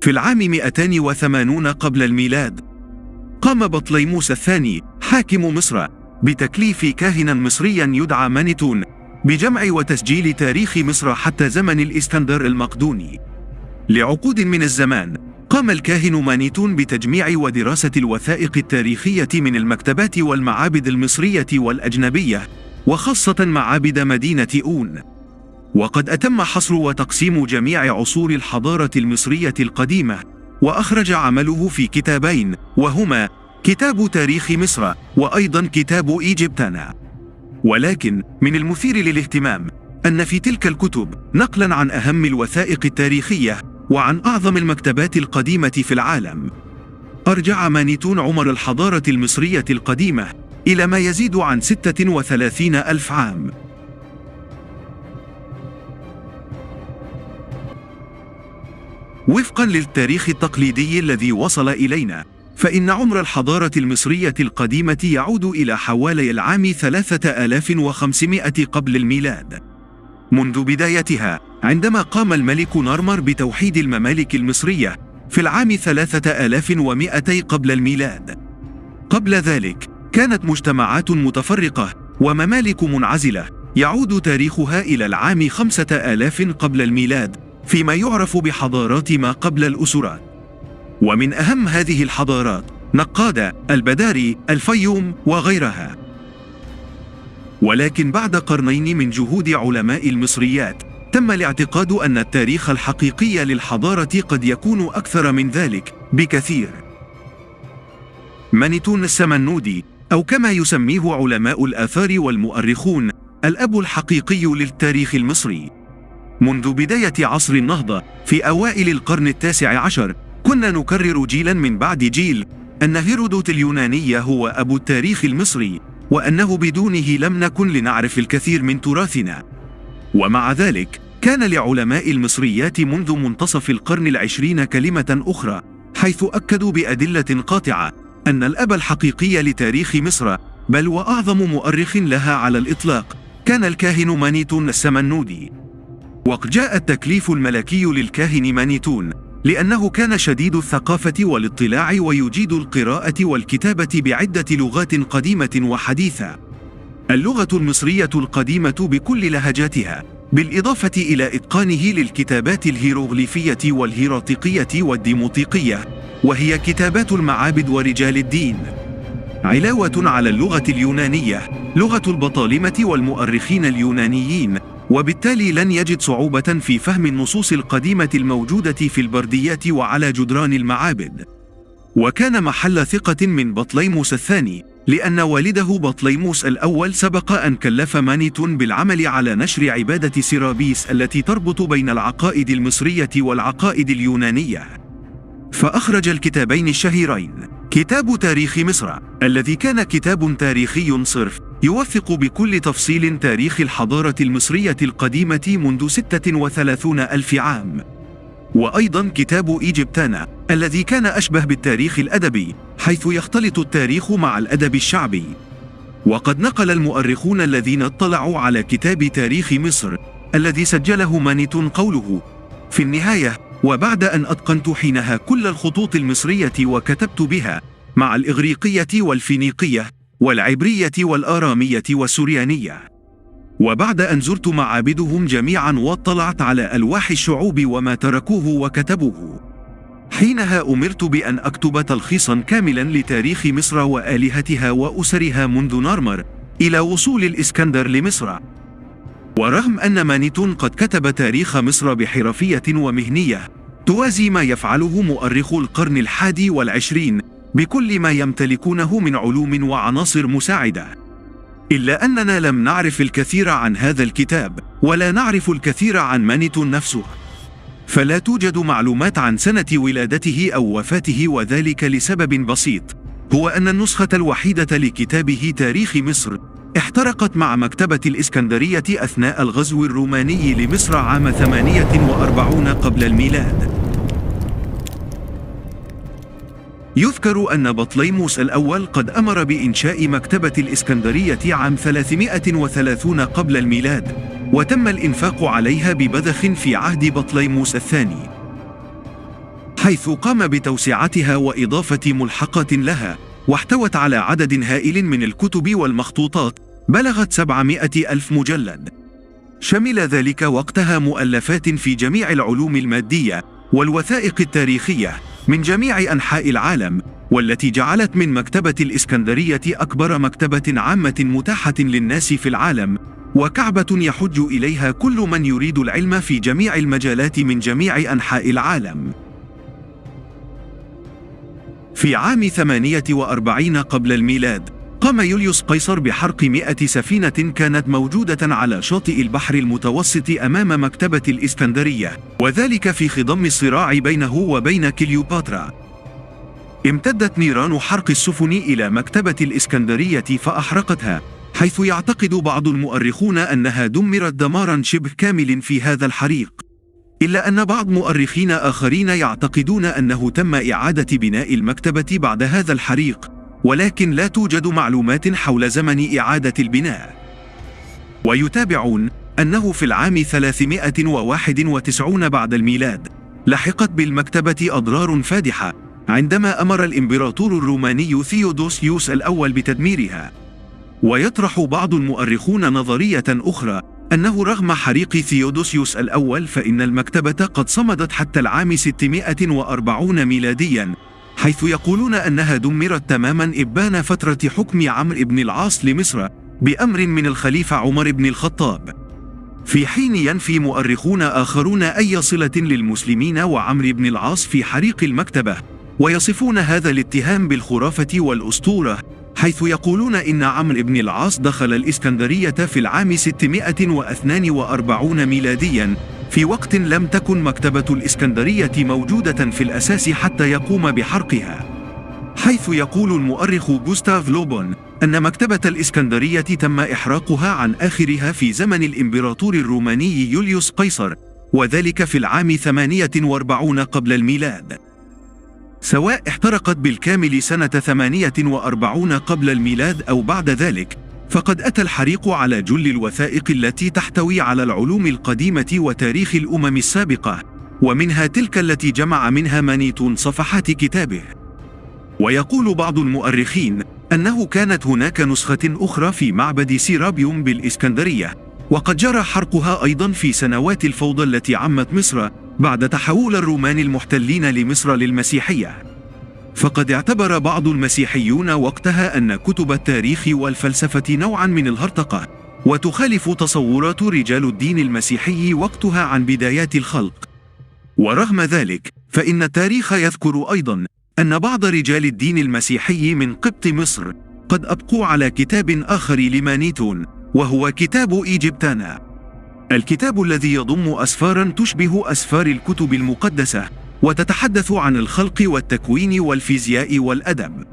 في العام 280 قبل الميلاد، قام بطليموس الثاني حاكم مصر بتكليف كاهنا مصريا يدعى مانيتون بجمع وتسجيل تاريخ مصر حتى زمن الإسكندر المقدوني. لعقود من الزمان قام الكاهن مانيتون بتجميع ودراسة الوثائق التاريخية من المكتبات والمعابد المصرية والأجنبية، وخاصة معابد مدينة أون. وقد أتم حصر وتقسيم جميع عصور الحضارة المصرية القديمة، وأخرج عمله في كتابين، وهما كتاب تاريخ مصر وأيضا كتاب إيجيبتانا. ولكن من المثير للاهتمام أن في تلك الكتب نقلا عن أهم الوثائق التاريخية وعن أعظم المكتبات القديمة في العالم. أرجع مانيتون عمر الحضارة المصرية القديمة إلى ما يزيد عن 36,000 عام. وفقا للتاريخ التقليدي الذي وصل إلينا، فإن عمر الحضارة المصرية القديمة يعود إلى حوالي العام 3500 قبل الميلاد، منذ بدايتها عندما قام الملك نارمر بتوحيد الممالك المصرية في العام 3200 قبل الميلاد. قبل ذلك كانت مجتمعات متفرقة وممالك منعزلة يعود تاريخها إلى العام 5000 قبل الميلاد، فيما يعرف بحضارات ما قبل الأسرات. ومن أهم هذه الحضارات نقادة، البداري، الفيوم وغيرها. ولكن بعد قرنين من جهود علماء المصريات تم الاعتقاد أن التاريخ الحقيقي للحضارة قد يكون أكثر من ذلك بكثير. مانيتون السمنودي، أو كما يسميه علماء الآثار والمؤرخون الأب الحقيقي للتاريخ المصري. منذ بداية عصر النهضة في أوائل القرن التاسع عشر كنا نكرر جيلا من بعد جيل أن هيرودوت اليوناني هو أبو التاريخ المصري، وأنه بدونه لم نكن لنعرف الكثير من تراثنا. ومع ذلك كان لعلماء المصريات منذ منتصف القرن العشرين كلمة أخرى، حيث أكدوا بأدلة قاطعة أن الأب الحقيقي لتاريخ مصر، بل وأعظم مؤرخ لها على الإطلاق، كان الكاهن مانيتون السمنودي. وقد جاء التكليف الملكي للكاهن مانيتون لأنه كان شديد الثقافة والاطلاع ويجيد القراءة والكتابة بعدة لغات قديمة وحديثة. اللغة المصرية القديمة بكل لهجاتها، بالإضافة إلى إتقانه للكتابات الهيروغليفية والهيراتيقية والديموطيقية، وهي كتابات المعابد ورجال الدين، علاوة على اللغة اليونانية، لغة البطالمة والمؤرخين اليونانيين، وبالتالي لن يجد صعوبة في فهم النصوص القديمة الموجودة في البرديات وعلى جدران المعابد. وكان محل ثقة من بطليموس الثاني، لأن والده بطليموس الأول سبق أن كلف مانيتون بالعمل على نشر عبادة سيرابيس التي تربط بين العقائد المصرية والعقائد اليونانية. فأخرج الكتابين الشهيرين، كتاب تاريخ مصر الذي كان كتاب تاريخي صرف يوثق بكل تفصيل تاريخ الحضارة المصرية القديمة منذ 36,000 عام، وأيضا كتاب إيجيبتانا الذي كان أشبه بالتاريخ الأدبي، حيث يختلط التاريخ مع الأدب الشعبي. وقد نقل المؤرخون الذين اطلعوا على كتاب تاريخ مصر الذي سجله مانيتون قوله: في النهاية، وبعد أن أتقنت حينها كل الخطوط المصرية وكتبت بها مع الإغريقية والفينيقية والعبرية والآرامية والسريانية، وبعد أن زرت معابدهم جميعا واطلعت على ألواح الشعوب وما تركوه وكتبوه، حينها أمرت بأن أكتب تلخيصا كاملا لتاريخ مصر وآلهتها وأسرها منذ نارمر إلى وصول الإسكندر لمصر. ورغم أن مانيتون قد كتب تاريخ مصر بحرفية ومهنية توازي ما يفعله مؤرخو القرن 21 بكل ما يمتلكونه من علوم وعناصر مساعدة، إلا أننا لم نعرف الكثير عن هذا الكتاب، ولا نعرف الكثير عن مانيتون نفسه. فلا توجد معلومات عن سنة ولادته أو وفاته، وذلك لسبب بسيط، هو أن النسخة الوحيدة لكتابه تاريخ مصر احترقت مع مكتبة الإسكندرية أثناء الغزو الروماني لمصر عام 48 قبل الميلاد. يذكر أن بطليموس الأول قد أمر بإنشاء مكتبة الإسكندرية عام 330 قبل الميلاد، وتم الإنفاق عليها ببذخ في عهد بطليموس الثاني. حيث قام بتوسعتها وإضافة ملحقات لها، واحتوت على عدد هائل من الكتب والمخطوطات بلغت 700,000 مجلد. شمل ذلك وقتها مؤلفات في جميع العلوم المادية والوثائق التاريخية من جميع أنحاء العالم، والتي جعلت من مكتبة الإسكندرية أكبر مكتبة عامة متاحة للناس في العالم، وكعبة يحج إليها كل من يريد العلم في جميع المجالات من جميع أنحاء العالم. في عام 48 قبل الميلاد قام يوليوس قيصر بحرق 100 سفينة كانت موجودة على شاطئ البحر المتوسط أمام مكتبة الإسكندرية، وذلك في خضم الصراع بينه وبين كليوباترا. امتدت نيران حرق السفن إلى مكتبة الإسكندرية فأحرقتها، حيث يعتقد بعض المؤرخون أنها دمرت دمارا شبه كامل في هذا الحريق، إلا أن بعض مؤرخين آخرين يعتقدون أنه تم إعادة بناء المكتبة بعد هذا الحريق، ولكن لا توجد معلومات حول زمن إعادة البناء. ويتابعون أنه في العام 391 بعد الميلاد لحقت بالمكتبة أضرار فادحة عندما أمر الإمبراطور الروماني ثيودوسيوس الأول بتدميرها. ويطرح بعض المؤرخون نظرية أخرى أنه رغم حريق ثيودوسيوس الأول فإن المكتبة قد صمدت حتى العام 640 ميلاديا، حيث يقولون أنها دمرت تماما إبان فترة حكم عمرو بن العاص لمصر بأمر من الخليفة عمر بن الخطاب، في حين ينفي مؤرخون آخرون أي صلة للمسلمين وعمرو بن العاص في حريق المكتبة، ويصفون هذا الاتهام بالخرافة والأسطورة، حيث يقولون إن عمرو بن العاص دخل الإسكندرية في العام 642 ميلاديا في وقت لم تكن مكتبة الإسكندرية موجودة في الأساس حتى يقوم بحرقها، حيث يقول المؤرخ غوستاف لوبون أن مكتبة الإسكندرية تم إحراقها عن آخرها في زمن الإمبراطور الروماني يوليوس قيصر، وذلك في العام 48 قبل الميلاد. سواء احترقت بالكامل سنة 48 قبل الميلاد أو بعد ذلك، فقد أتى الحريق على جل الوثائق التي تحتوي على العلوم القديمة وتاريخ الأمم السابقة، ومنها تلك التي جمع منها مانيتون صفحات كتابه. ويقول بعض المؤرخين أنه كانت هناك نسخة أخرى في معبد سيرابيوم بالإسكندرية، وقد جرى حرقها أيضا في سنوات الفوضى التي عمت مصر بعد تحول الرومان المحتلين لمصر للمسيحية. فقد اعتبر بعض المسيحيون وقتها أن كتب التاريخ والفلسفة نوعا من الهرطقة، وتخالف تصورات رجال الدين المسيحي وقتها عن بدايات الخلق. ورغم ذلك فإن التاريخ يذكر أيضا أن بعض رجال الدين المسيحي من قبط مصر قد أبقوا على كتاب آخر لمانيتون، وهو كتاب إيجيبتانا، الكتاب الذي يضم أسفارا تشبه أسفار الكتب المقدسة، وتتحدث عن الخلق والتكوين والفيزياء والأدب.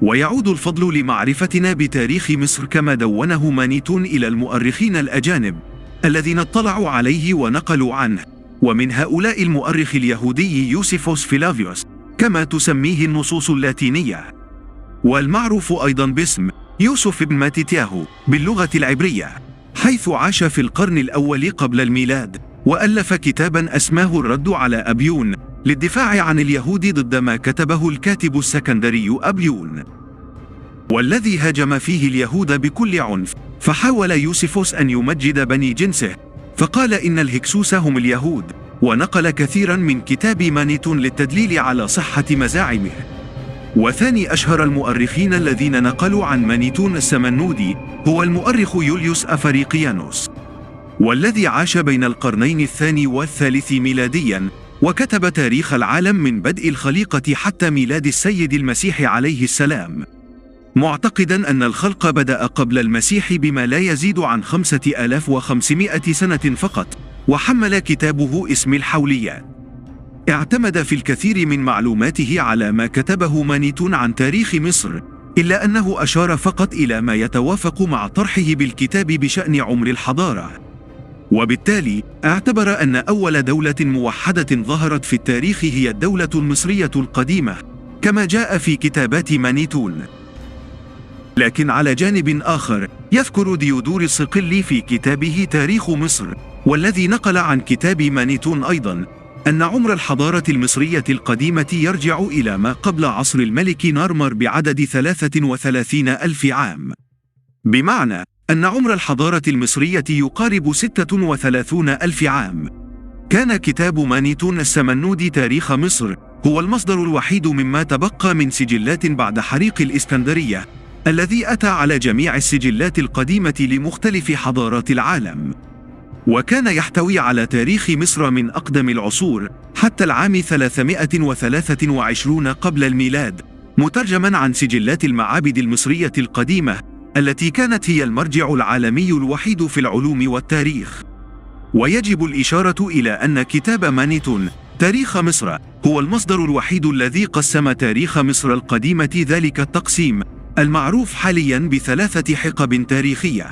ويعود الفضل لمعرفتنا بتاريخ مصر كما دونه مانيتون إلى المؤرخين الأجانب الذين اطلعوا عليه ونقلوا عنه، ومن هؤلاء المؤرخ اليهودي يوسيفوس فيلافيوس كما تسميه النصوص اللاتينية، والمعروف أيضا باسم يوسف بن ماتيتياهو باللغة العبرية، حيث عاش في القرن الأول قبل الميلاد، وألف كتابا أسماه الرد على أبيون للدفاع عن اليهود ضد ما كتبه الكاتب السكندري أبيون، والذي هاجم فيه اليهود بكل عنف. فحاول يوسيفوس أن يمجد بني جنسه، فقال إن الهكسوس هم اليهود، ونقل كثيرا من كتاب مانيتون للتدليل على صحة مزاعمه. وثاني أشهر المؤرخين الذين نقلوا عن مانيتون السمنودي هو المؤرخ يوليوس أفريقيانوس، والذي عاش بين القرنين الثاني والثالث ميلاديا، وكتب تاريخ العالم من بدء الخليقة حتى ميلاد السيد المسيح عليه السلام، معتقدا أن الخلق بدأ قبل المسيح بما لا يزيد عن 5500 سنة فقط، وحمل كتابه اسم الحوليات. اعتمد في الكثير من معلوماته على ما كتبه مانيتون عن تاريخ مصر، إلا أنه أشار فقط إلى ما يتوافق مع طرحه بالكتاب بشأن عمر الحضارة. وبالتالي اعتبر أن أول دولة موحدة ظهرت في التاريخ هي الدولة المصرية القديمة كما جاء في كتابات مانيتون. لكن على جانب آخر يذكر ديودور الصقلي في كتابه تاريخ مصر، والذي نقل عن كتاب مانيتون أيضا، أن عمر الحضارة المصرية القديمة يرجع إلى ما قبل عصر الملك نارمر بعدد 33,000 عام، بمعنى أن عمر الحضارة المصرية يقارب 36,000 عام. كان كتاب مانيتون السمنودي تاريخ مصر هو المصدر الوحيد مما تبقى من سجلات بعد حريق الإسكندرية، الذي أتى على جميع السجلات القديمة لمختلف حضارات العالم، وكان يحتوي على تاريخ مصر من أقدم العصور حتى العام 323 قبل الميلاد، مترجما عن سجلات المعابد المصرية القديمة التي كانت هي المرجع العالمي الوحيد في العلوم والتاريخ. ويجب الإشارة إلى أن كتاب مانيتون تاريخ مصر هو المصدر الوحيد الذي قسم تاريخ مصر القديمة ذلك التقسيم المعروف حاليا ب3 حقب تاريخية،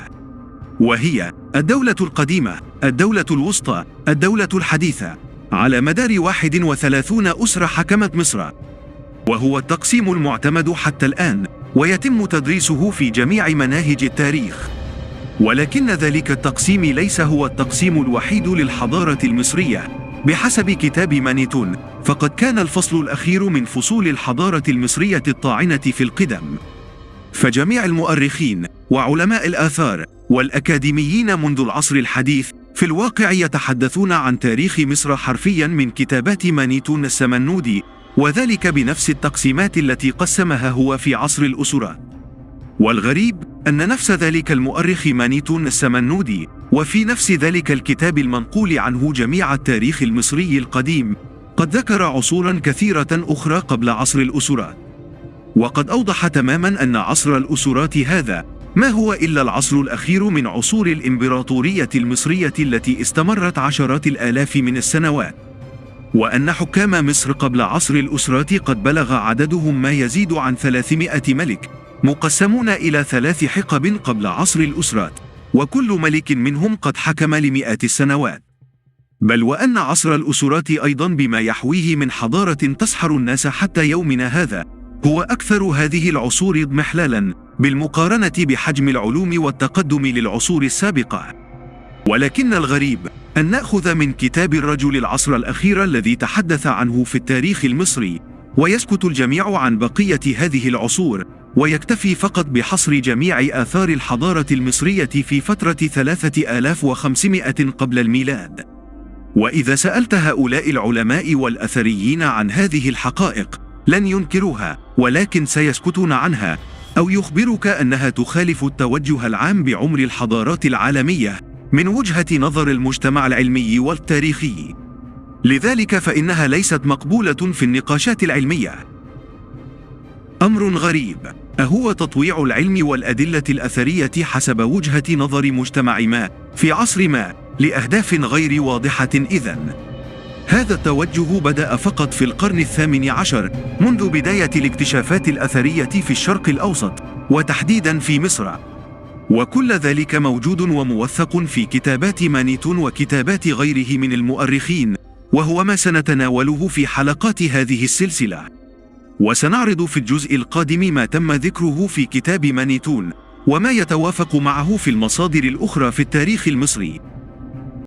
وهي الدولة القديمة، الدولة الوسطى، الدولة الحديثة. على مدار 31 أسرة حكمت مصر، وهو التقسيم المعتمد حتى الآن، ويتم تدريسه في جميع مناهج التاريخ. ولكن ذلك التقسيم ليس هو التقسيم الوحيد للحضارة المصرية بحسب كتاب مانيتون، فقد كان الفصل الأخير من فصول الحضارة المصرية الطاعنة في القدم. فجميع المؤرخين وعلماء الآثار والأكاديميين منذ العصر الحديث في الواقع يتحدثون عن تاريخ مصر حرفيا من كتابات مانيتون السمنودي، وذلك بنفس التقسيمات التي قسمها هو في عصر الأسرات. والغريب أن نفس ذلك المؤرخ مانيتون السمنودي وفي نفس ذلك الكتاب المنقول عنه جميع التاريخ المصري القديم قد ذكر عصورا كثيرة أخرى قبل عصر الأسرات، وقد أوضح تماما أن عصر الأسرات هذا ما هو إلا العصر الأخير من عصور الإمبراطورية المصرية التي استمرت عشرات الآلاف من السنوات، وأن حكام مصر قبل عصر الأسرات قد بلغ عددهم ما يزيد عن 300 ملك، مقسمون إلى 3 حقب قبل عصر الأسرات، وكل ملك منهم قد حكم لمئات السنوات. بل وأن عصر الأسرات أيضا بما يحويه من حضارة تسحر الناس حتى يومنا هذا هو أكثر هذه العصور اضمحلالا بالمقارنة بحجم العلوم والتقدم للعصور السابقة. ولكن الغريب أن نأخذ من كتاب الرجل العصر الأخير الذي تحدث عنه في التاريخ المصري، ويسكت الجميع عن بقية هذه العصور، ويكتفي فقط بحصر جميع آثار الحضارة المصرية في فترة 3500 قبل الميلاد. وإذا سألت هؤلاء العلماء والأثريين عن هذه الحقائق لن ينكروها، ولكن سيسكتون عنها، أو يخبرك أنها تخالف التوجه العام بعمر الحضارات العالمية من وجهة نظر المجتمع العلمي والتاريخي. لذلك فإنها ليست مقبولة في النقاشات العلمية. أمر غريب، أهو تطويع العلم والأدلة الأثرية حسب وجهة نظر مجتمع ما في عصر ما لأهداف غير واضحة إذن؟ هذا التوجه بدأ فقط في القرن 18 منذ بداية الاكتشافات الأثرية في الشرق الأوسط وتحديدا في مصر، وكل ذلك موجود وموثق في كتابات مانيتون وكتابات غيره من المؤرخين، وهو ما سنتناوله في حلقات هذه السلسلة. وسنعرض في الجزء القادم ما تم ذكره في كتاب مانيتون وما يتوافق معه في المصادر الأخرى في التاريخ المصري.